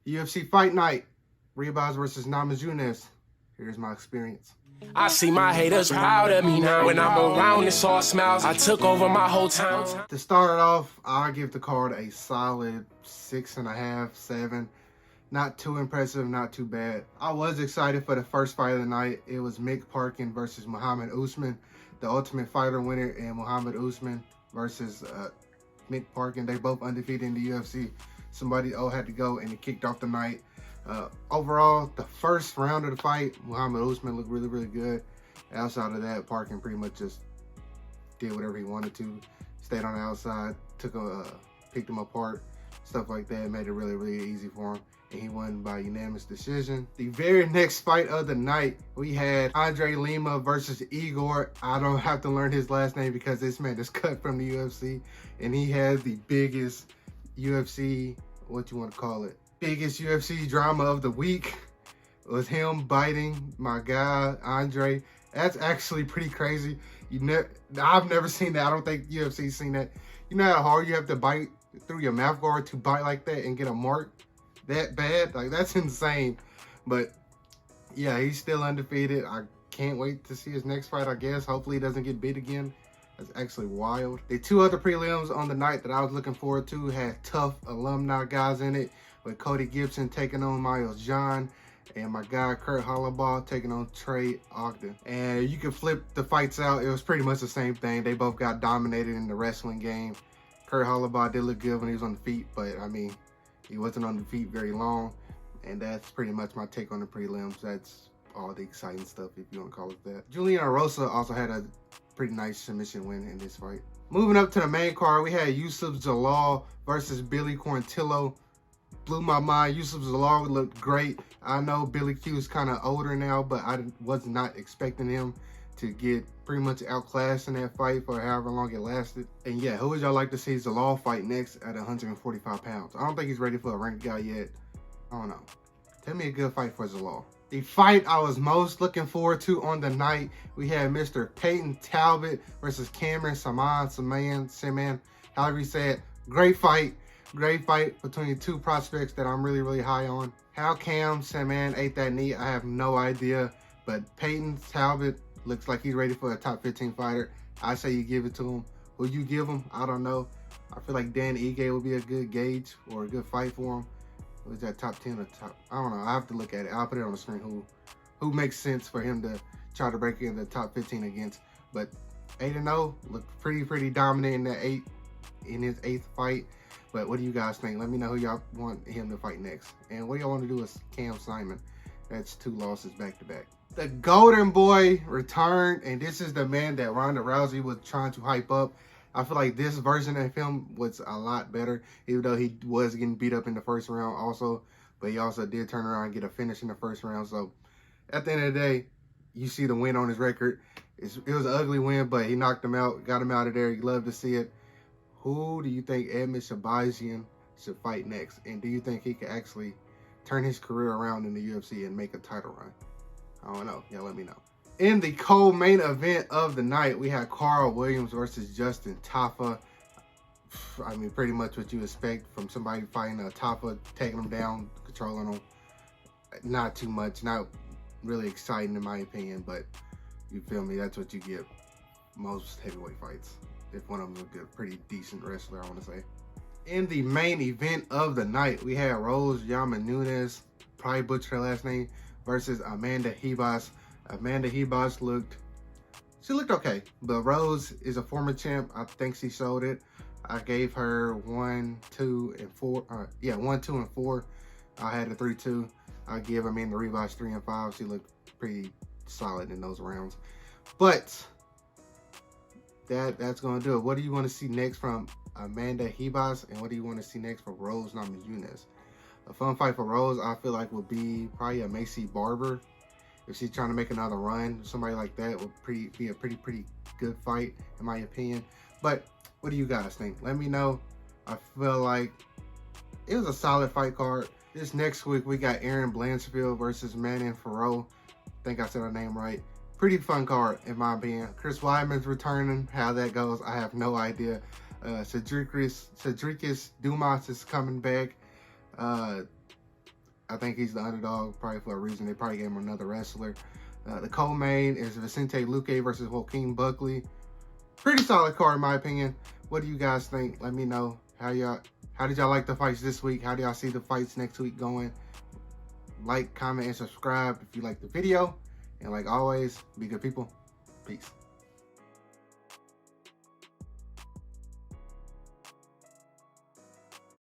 UFC Fight Night, Ribas versus Namajunas. Here's my experience. I see my haters proud of me now. When I'm around, it's all smiles. I took over my whole town. To start it off, I'll give the card a solid 6.5, 7. Not too impressive, not too bad. I was excited for the first fight of the night. It was Mick Parkin versus Muhammad Usman, the Ultimate Fighter winner, and Muhammad Usman versus Mick Parkin. They both undefeated in the UFC. Somebody had to go, and it kicked off the night. Overall, the first round of the fight, Muhammad Usman looked really, really good. Outside of that, Parkin pretty much just did whatever he wanted to. Stayed on the outside, picked him apart, stuff like that. Made it really, really easy for him. And he won by unanimous decision. The very next fight of the night, we had Andre Lima versus Igor. I don't have to learn his last name because this man is cut from the UFC. And he has the biggest UFC, what you want to call it, biggest UFC drama of the week was him biting my guy Andre. That's actually pretty crazy. I've never seen that. I don't think UFC's seen that. You know how hard you have to bite through your mouth guard to bite like that and get a mark that bad? Like, that's insane. But yeah, he's still undefeated. I can't wait to see his next fight, I guess. Hopefully he doesn't get beat again. That's actually wild. The two other prelims on the night that I was looking forward to had tough alumni guys in it, with Cody Gibson taking on Miles John, and my guy Kurt Hollabaugh taking on Trey Ogden. And you can flip the fights out. It was pretty much the same thing. They both got dominated in the wrestling game. Kurt Hollabaugh did look good when he was on the feet, but I mean, he wasn't on the feet very long. And that's pretty much my take on the prelims. That's all the exciting stuff, if you want to call it that. Julian Erosa also had a pretty nice submission win in this fight. Moving up to the main card, we had Yusuf Zalal versus Billy Quarantillo. Blew my mind. Yusuf Zalal looked great. I know Billy Q is kind of older now, but I was not expecting him to get pretty much outclassed in that fight for however long it lasted. And yeah, who would y'all like to see Zalal fight next at 145 pounds? I don't think he's ready for a ranked guy yet. I don't know. Tell me a good fight for Zalal. The fight I was most looking forward to on the night, we had Mr. Peyton Talbot versus Cameron Saman, however you say it. Great fight between two prospects that I'm really, really high on. How Cam Saman ate that knee, I have no idea. But Peyton Talbot looks like he's ready for a top 15 fighter. I say you give it to him. Who you give him, I don't know. I feel like Dan Ige will be a good gauge or a good fight for him. Was that top 10 or top? I don't know. I have to look at it. I'll put it on the screen. Who makes sense for him to try to break into the top 15 against? But 8-0 looked pretty dominant in his 8th fight. But what do you guys think? Let me know who y'all want him to fight next. And what y'all want to do is Cam Simon. That's 2 losses back to back. The Golden Boy returned, and this is the man that Ronda Rousey was trying to hype up. I feel like this version of him was a lot better, even though he was getting beat up in the first round also. But he also did turn around and get a finish in the first round. So at the end of the day, you see the win on his record. It was an ugly win, but he knocked him out, got him out of there. You love to see it. Who do you think Edmund Shabazian should fight next? And do you think he could actually turn his career around in the UFC and make a title run? I don't know. Y'all let me know. In the co-main event of the night, we had Carl Williams versus Justin Tafa. I mean, pretty much what you expect from somebody fighting Tafa, taking him down, controlling him. Not too much, not really exciting in my opinion, but you feel me? That's what you get most heavyweight fights. If one of them is a pretty decent wrestler, I want to say. In the main event of the night, we had Rose Namajunas, probably butchered her last name, versus Amanda Ribas. Amanda Ribas looked okay, but Rose is a former champ. I think she showed it. I gave her 1, 2, and 4. 1, 2, and 4. I had a 3-2. I give Amanda Ribas 3 and 5. She looked pretty solid in those rounds. But that's gonna do it. What do you want to see next from Amanda Ribas, and what do you want to see next from Rose Namajunas? A fun fight for Rose, I feel like, would be probably a Macy Barber. If she's trying to make another run, somebody like that would be a pretty good fight, in my opinion. But what do you guys think? Let me know. I feel like it was a solid fight card. This next week, we got Aaron Blanchfield versus Manon Farrow. I think I said her name right. Pretty fun card, in my opinion. Chris Weidman's returning. How that goes, I have no idea. Cedricus Dumas is coming back. I think he's the underdog, probably for a reason. They probably gave him another wrestler. The co-main is Vicente Luque versus Joaquin Buckley. Pretty solid card in my opinion. What do you guys think? Let me know. How did y'all like the fights this week? How do y'all see the fights next week going? Like, comment, and subscribe if you like the video. And like always, be good people. Peace.